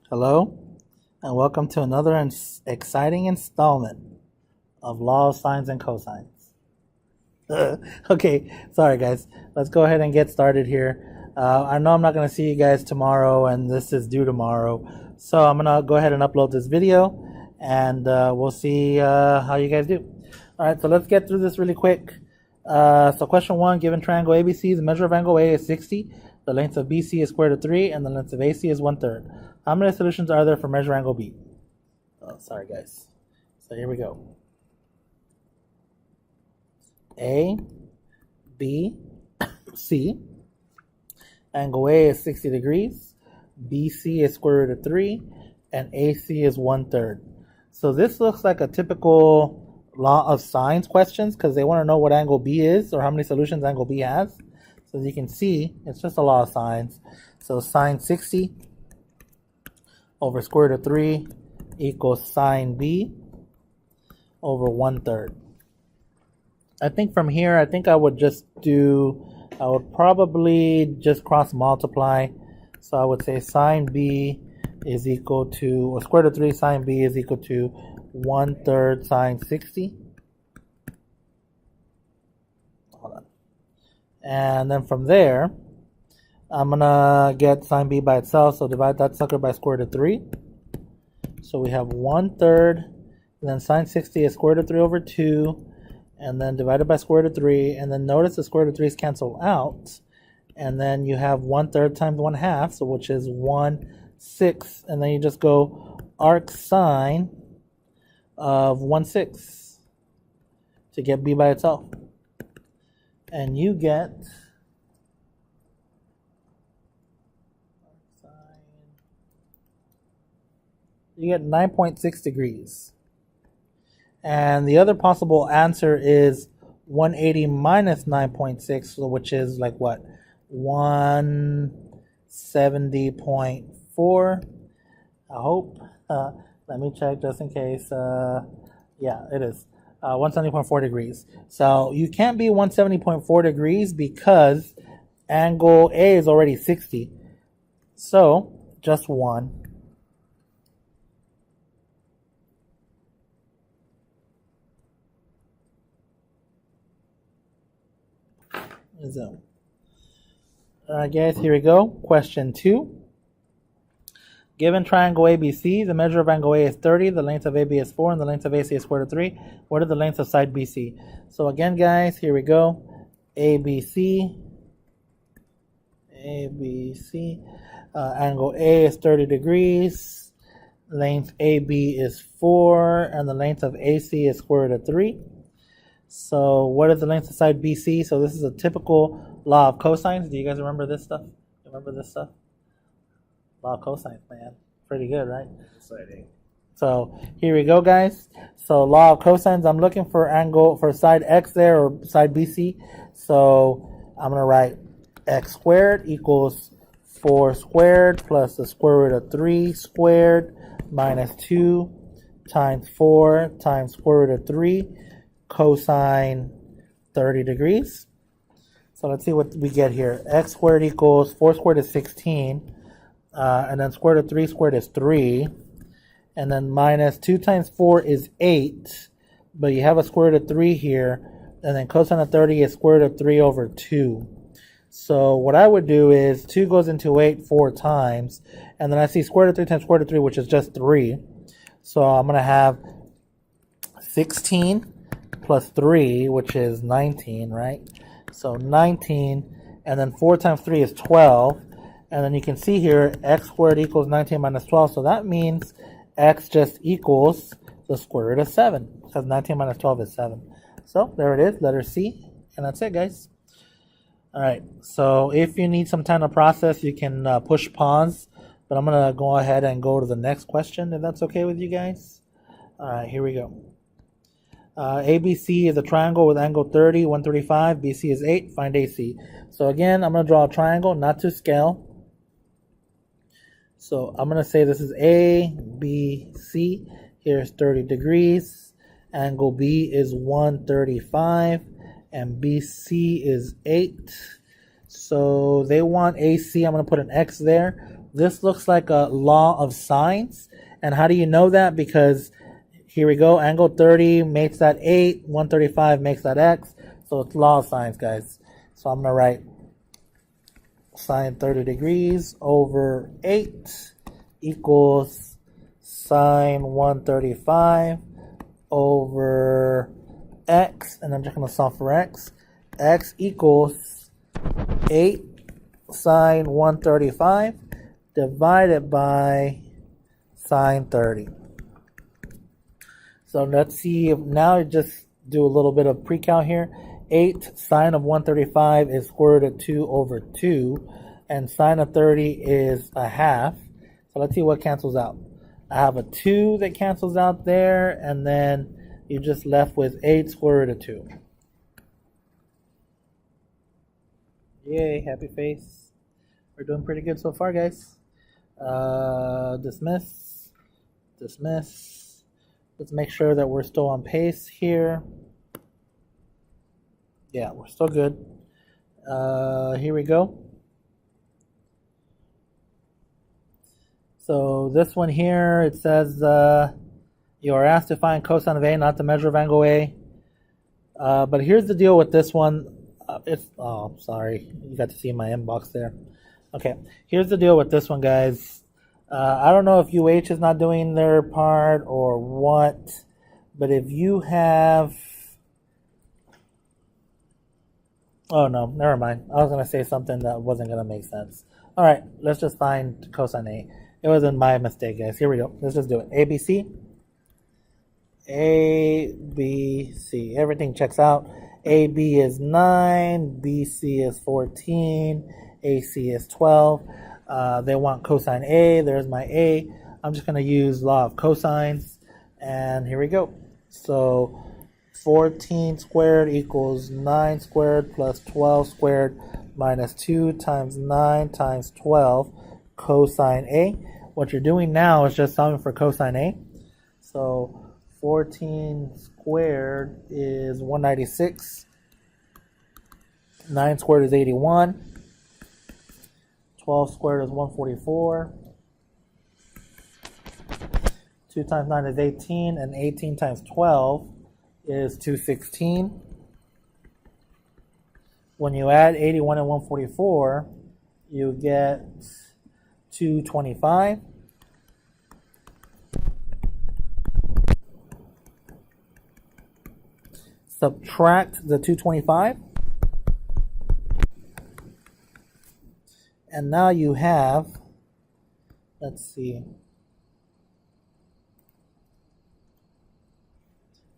Hello, and welcome to another exciting installment of Law of Sines and Cosines. Okay, sorry guys. Let's go ahead and get started here. I know I'm not going to see you guys tomorrow, and this is due tomorrow. So I'm going to go ahead and upload this video, and we'll see how you guys do. All right, so let's get through this really quick. So question 1, given triangle ABC, the measure of angle A is 60. The length of BC is square root of 3, and the length of AC is 1/3. How many solutions are there for measure angle B? Oh, sorry, guys. So here we go. A, B, C. Angle A is 60 degrees. BC is square root of 3, and AC is 1/3. So this looks like a typical law of sines questions because they want to know what angle B is or how many solutions angle B has. So as you can see, it's just a law of sines. So sine 60 over square root of 3 equals sine B over 1/3. I think from here, I would probably just cross multiply. So I would say sine B is equal to, or square root of 3 sine B is equal to 1/3 sine 60. Hold on. And then from there, I'm going to get sine B by itself. So divide that sucker by square root of 3. So we have 1/3. And then sine 60 is square root of 3 over 2. And then divided by square root of 3. And then notice the square root of 3's cancel out. And then you have 1/3 times 1/2, so which is 1/6. And then you just go arc sine of 1/6 to get B by itself. And you get 9.6 degrees. And the other possible answer is 180 minus 9.6, which is like what? 170.4. I hope. Let me check just in case. Yeah, it is. 170.4 degrees. So you can't be 170.4 degrees because angle A is already 60. So just 1. So, guys, here we go. Question 2. Given triangle ABC, the measure of angle A is 30, the length of AB is 4, and the length of AC is square root of 3. What are the lengths of side BC? So again, guys, here we go. ABC. Angle A is 30 degrees. Length AB is 4, and the length of AC is square root of 3. So what is the length of side BC? So this is a typical law of cosines. Do you guys remember this stuff? Remember this stuff? Law of cosines, man. Pretty good, right? Exciting. So here we go, guys. So law of cosines, I'm looking for angle for side X there, or side BC. So I'm going to write X squared equals 4 squared plus the square root of 3 squared minus 2 times 4 times square root of 3 cosine 30 degrees. So let's see what we get here. X squared equals 4 squared is 16. And then square root of 3 squared is 3. And then minus 2 times 4 is 8. But you have a square root of 3 here. And then cosine of 30 is square root of 3 over 2. So what I would do is 2 goes into 8 4 times. And then I see square root of 3 times square root of 3, which is just 3. So I'm going to have 16 plus 3, which is 19, right? So 19. And then 4 times 3 is 12. And then you can see here, x squared equals 19 minus 12. So that means x just equals the square root of 7. Because 19 minus 12 is 7. So there it is, letter C. And that's it, guys. All right. So if you need some time to process, you can push pause. But I'm going to go ahead and go to the next question, if that's okay with you guys. All right, here we go. ABC is a triangle with angle 30, 135. BC is 8. Find AC. So again, I'm going to draw a triangle, not to scale. So I'm going to say this is A, B, C. Here's 30 degrees. Angle B is 135. And BC is 8. So they want AC. I'm going to put an X there. this looks like a law of sines. And how do you know that? Because here we go, angle 30 makes that 8, 135 makes that x. So it's law of sines, guys. So I'm going to write sine 30 degrees over 8 equals sine 135 over x, and I'm just going to solve for x. X equals 8 sine 135 divided by sine 30. So let's see if now just do a little bit of pre-calc here. 8 sine of 135 is square root of 2 over 2, and sine of 30 is a half. So let's see what cancels out. I have a 2 that cancels out there, and then you're just left with 8 square root of 2. Yay, happy face. We're doing pretty good so far, guys. Dismiss. Dismiss. Let's make sure that we're still on pace here. Yeah, we're still good. Here we go. So this one here, it says you are asked to find cosine of A, not the measure of angle A. But here's the deal with this one. Sorry, you got to see my inbox there. Okay, here's the deal with this one, guys. I don't know if UH is not doing their part or what, but if you have... Oh, no, never mind. I was going to say something that wasn't going to make sense. All right, let's just find cosine A. It wasn't my mistake, guys. Here we go. Let's just do it. ABC. ABC. Everything checks out. AB is 9. BC is 14. AC is 12. They want cosine A. There's my A. I'm just going to use law of cosines. And here we go. So 14 squared equals 9 squared plus 12 squared minus 2 times 9 times 12 cosine A. What you're doing now is just solving for cosine A. So 14 squared is 196. 9 squared is 81. 12 squared is 144. 2 times 9 is 18, and 18 times 12 is 216. When you add 81 and 144, you get 225. Subtract the 225. And now you have, let's see,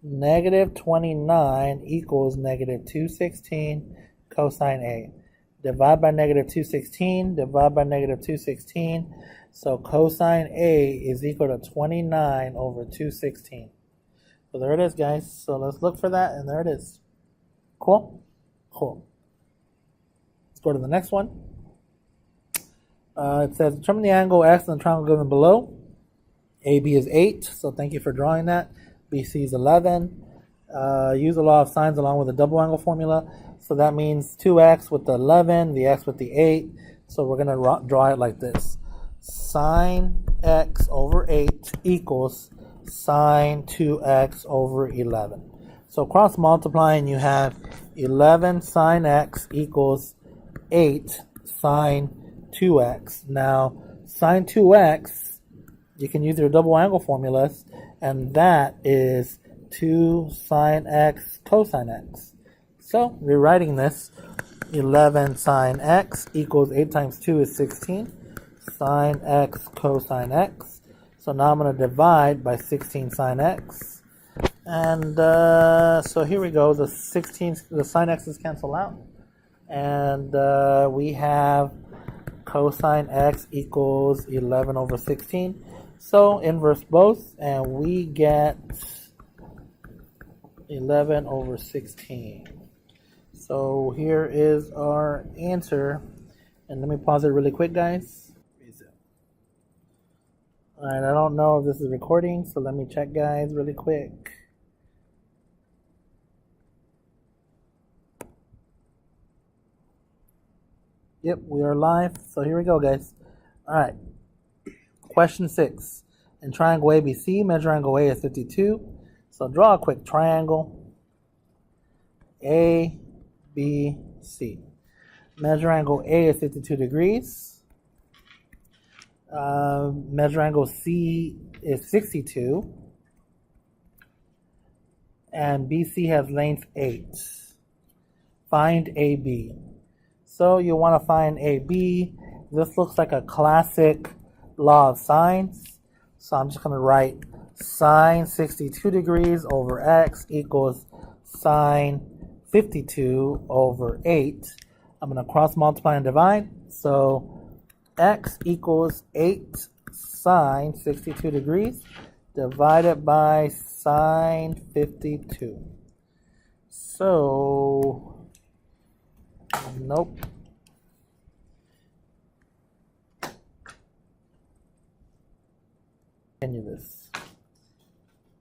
negative 29 equals negative 216 cosine A. Divide by negative 216, divide by negative 216. So cosine A is equal to 29 over 216. So there it is, guys. So let's look for that, and there it is. Cool? Cool. Let's go to the next one. It says, determine the angle X in the triangle given below. AB is 8, so thank you for drawing that. BC is 11. Use the law of sines along with the double angle formula. So that means 2x with the 11, the x with the 8. So we're going to draw it like this. Sine x over 8 equals sine 2x over 11. So cross multiplying, you have 11 sine x equals 8 sine 2x. Now, sine 2x, you can use your double angle formulas, and that is 2 sine x cosine x. So, rewriting this, 11 sine x equals 8 times 2 is 16 sine x cosine x. So now I'm going to divide by 16 sine x. And so here we go. The sine x's cancel out. And we have cosine x equals 11 over 16. So inverse both, and we get 11 over 16. So here is our answer. And let me pause it really quick, guys. Alright, I don't know if this is recording, so let me check, guys, really quick. Yep, we are live. So here we go, guys. All right. Question 6. In triangle ABC, measure angle A is 52. So draw a quick triangle. A, B, C. Measure angle A is 52 degrees. Measure angle C is 62. And BC has length 8. Find AB. So you want to find AB. This looks like a classic law of sines. So I'm just going to write sine 62 degrees over x equals sine 52 over 8. I'm going to cross multiply and divide. So x equals 8 sine 62 degrees divided by sine 52. So, nope. Continue this.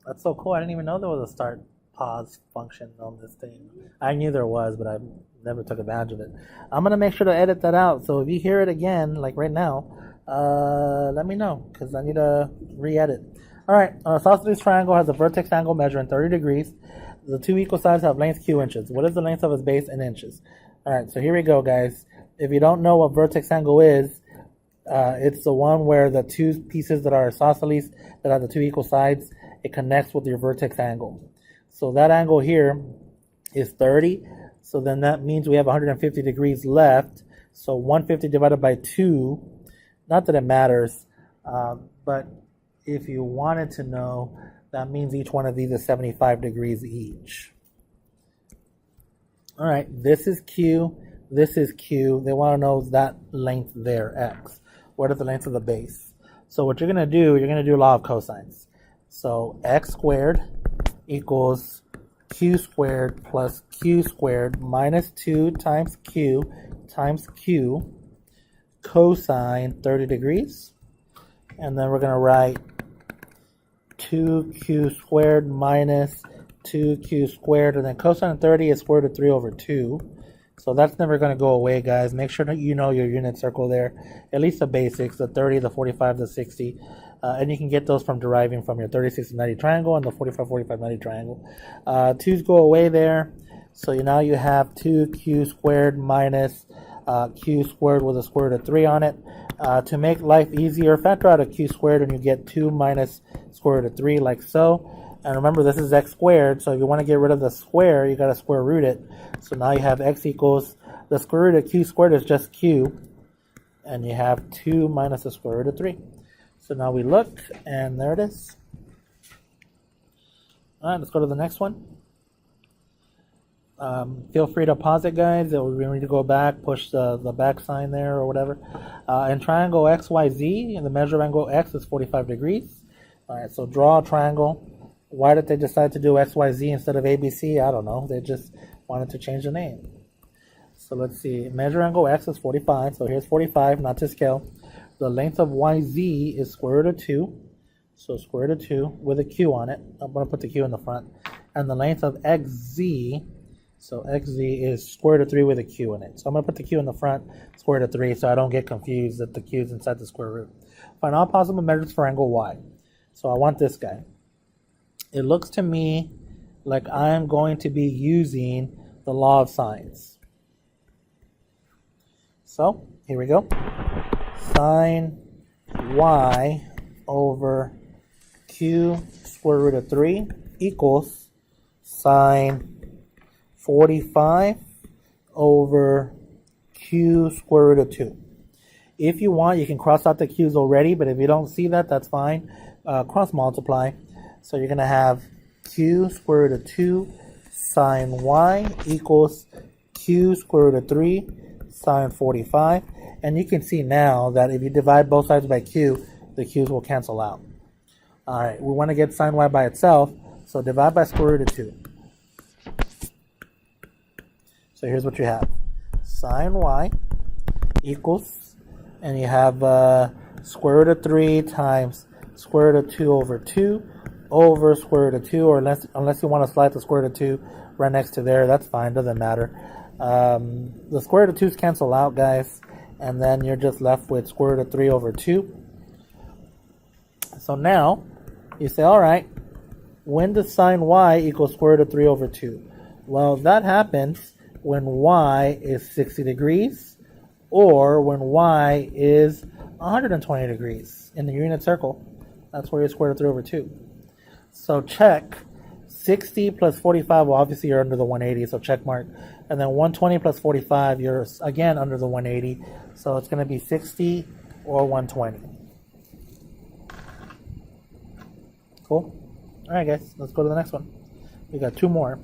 That's so cool. I didn't even know there was a start pause function on this thing. I knew there was, but I never took advantage of it. I'm going to make sure to edit that out. So if you hear it again, like right now, let me know because I need to re-edit. All right, an isosceles triangle has a vertex angle measuring 30 degrees. The two equal sides have length q inches. What is the length of its base in inches? All right, so here we go, guys. If you don't know what vertex angle is, it's the one where the two pieces that are isosceles, that have the two equal sides, it connects with your vertex angle. So that angle here is 30. So then that means we have 150 degrees left. So 150 divided by 2, not that it matters, but if you wanted to know, that means each one of these is 75 degrees each. All right, this is Q, this is Q. They want to know that length there, X. What is the length of the base? So what you're going to do, you're going to do law of cosines. So X squared equals Q squared plus Q squared minus 2 times Q cosine 30 degrees. And then we're going to write 2q squared minus 2q squared, and then cosine 30 is square root of 3 over 2. So that's never going to go away, guys. Make sure that you know your unit circle there, at least the basics, the 30, the 45, the 60. And you can get those from deriving from your 30, 60, 90 triangle and the 45, 45, 90 triangle. 2's go away there. So now you have 2q squared minus q squared with a square root of 3 on it. To make life easier, factor out a q squared and you get 2 minus square root of 3 like so. And remember, this is x squared, so if you want to get rid of the square, you got to square root it. So now you have x equals, the square root of q squared is just q, and you have 2 minus the square root of 3. So now we look, and there it is. All right, let's go to the next one. Feel free to pause it, guys. We need to go back, push the back sign there or whatever. In triangle XYZ, the measure of angle X is 45 degrees. All right, so draw a triangle. Why did they decide to do XYZ instead of ABC? I don't know. They just wanted to change the name. So let's see. Measure angle X is 45. So here's 45, not to scale. The length of YZ is square root of 2. So square root of 2 with a Q on it. I'm going to put the Q in the front. And the length of XZ, so XZ is square root of 3 with a Q in it. So I'm going to put the Q in the front, square root of 3, so I don't get confused that the Q is inside the square root. Find all possible measures for angle Y. So I want this guy. It looks to me like I'm going to be using the law of sines. So here we go. Sine y over q square root of 3 equals sine 45 over q square root of 2. If you want, you can cross out the q's already, but if you don't see that, that's fine. Cross multiply. So you're going to have q square root of 2 sine y equals q square root of 3 sine 45. And you can see now that if you divide both sides by q, the q's will cancel out. All right, we want to get sine y by itself, so divide by square root of 2. So here's what you have. Sine y equals, and you have square root of 3 times square root of 2 over 2 over square root of 2, or unless you want to slide the square root of 2 right next to there, that's fine, doesn't matter. The square root of 2's cancel out, guys, and then you're just left with square root of 3 over 2. So now you say, all right, when does sine y equal square root of 3 over 2? Well, that happens when y is 60 degrees or when y is 120 degrees in the unit circle. That's where your square root of 3 over 2. So check 60 plus 45, well, obviously you're under the 180, so check mark. And then 120 plus 45, you're again under the 180. So it's going to be 60 or 120. Cool. All right, guys, let's go to the next one. We got two more.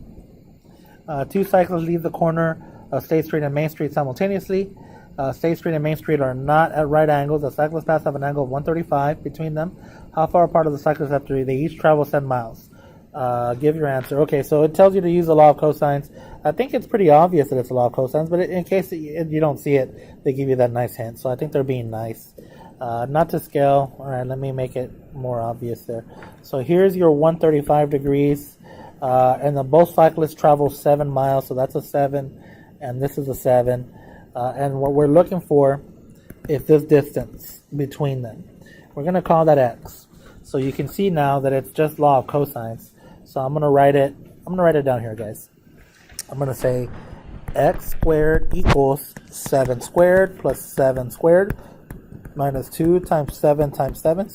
Two cyclists leave the corner of State Street and Main Street simultaneously. State Street and Main Street are not at right angles. The cyclist paths have an angle of 135 between them. How far apart of the cyclists have to be? They each travel 7 miles. Give your answer. Okay, so it tells you to use the law of cosines. I think it's pretty obvious that it's a law of cosines, but in case you don't see it, they give you that nice hint. So I think they're being nice. Not to scale. All right, let me make it more obvious there. So here's your 135 degrees, and then both cyclists travel 7 miles, so that's a 7, and this is a 7. And what we're looking for is this distance between them. We're going to call that x. So you can see now that it's just law of cosines. So I'm going to write it. I'm going to write it down here, guys. I'm going to say x squared equals 7 squared plus 7 squared minus 2 times 7 times 7,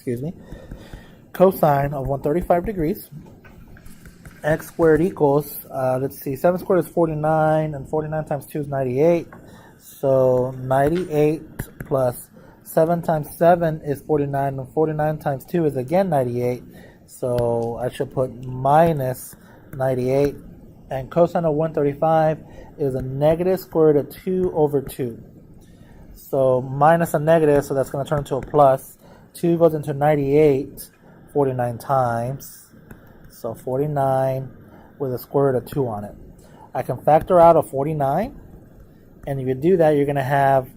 cosine of 135 degrees. X squared equals, let's see, 7 squared is 49, and 49 times 2 is 98. So 98 plus 7 times 7 is 49, and 49 times 2 is again 98. So I should put minus 98. And cosine of 135 is a negative square root of 2 over 2. So minus a negative, so that's going to turn into a plus. 2 goes into 98 49 times. So 49 with a square root of 2 on it. I can factor out a 49. And if you do that, you're going to have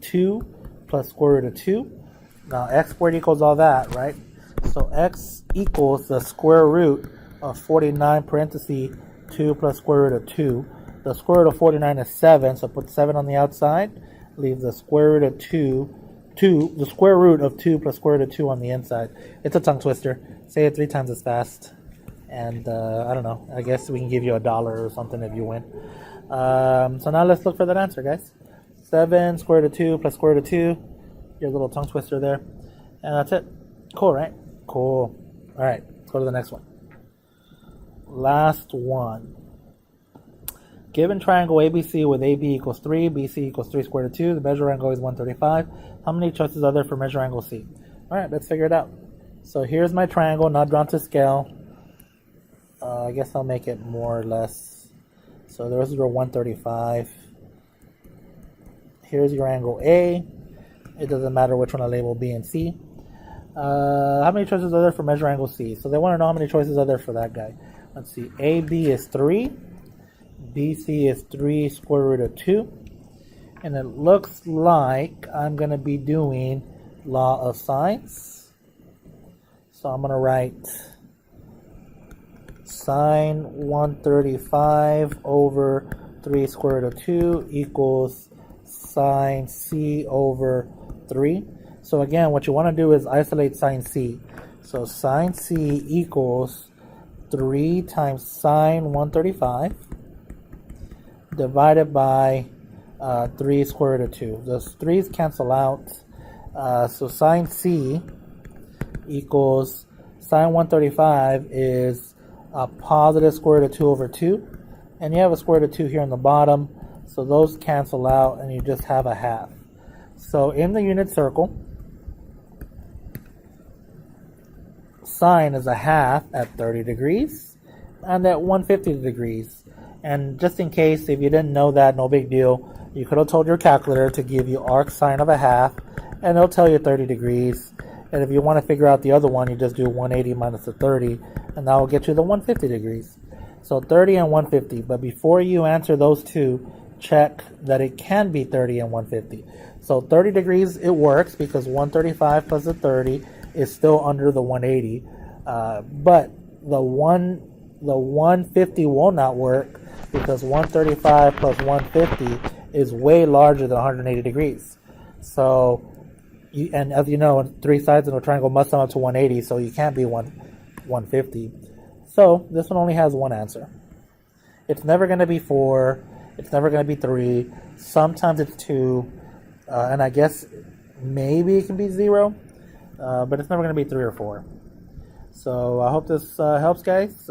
2 plus square root of 2. Now x squared equals all that, right? So x equals the square root of 49 parentheses 2 plus square root of 2. The square root of 49 is 7, so put 7 on the outside. Leave the square root of 2, the square root of 2 plus square root of 2 on the inside. It's a tongue twister. Say it 3 times as fast. And I don't know. I guess we can give you $1 or something if you win. So now let's look for that answer, guys. 7 square root of 2 plus square root of 2. Your little tongue twister there. And that's it. Cool, right? Cool. All right, let's go to the next one. Last one. Given triangle ABC with AB equals 3, BC equals 3 square root of 2, the measure angle is 135. How many choices are there for measure angle C? All right, let's figure it out. So here's my triangle, not drawn to scale. I guess I'll make it more or less. So there's your 135. Here's your angle A. It doesn't matter which one I label B and C. How many choices are there for measure angle C? So they want to know how many choices are there for that guy. Let's see. AB is 3. BC is 3 square root of 2. And it looks like I'm going to be doing law of sines. So I'm going to write sine 135 over 3 square root of 2 equals sine C over 3. So again, what you want to do is isolate sine C. So sine C equals 3 times sine 135 divided by 3 square root of 2. Those 3's cancel out. So sine C equals sine 135 is a positive square root of 2 over 2. And you have a square root of 2 here on the bottom. So those cancel out and you just have a half. So in the unit circle, sine is a half at 30 degrees and at 150 degrees. And just in case, if you didn't know that, no big deal. You could have told your calculator to give you arc sine of a half, and it'll tell you 30 degrees. And if you want to figure out the other one, you just do 180 minus the 30, and that will get you the 150 degrees. So 30 and 150. But before you answer those two, check that it can be 30 and 150. So 30 degrees, it works because 135 plus the 30 is still under the 180. But the 150 will not work because 135 plus 150 is way larger than 180 degrees. So, and as you know, three sides in a triangle must sum up to 180, so you can't be 150. So this one only has one answer. It's never going to be 4. It's never going to be 3. Sometimes it's 2. And I guess maybe it can be 0. But it's never going to be 3 or 4. So I hope this helps, guys.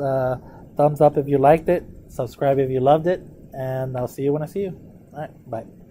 Thumbs up if you liked it. Subscribe if you loved it. And I'll see you when I see you. All right. Bye.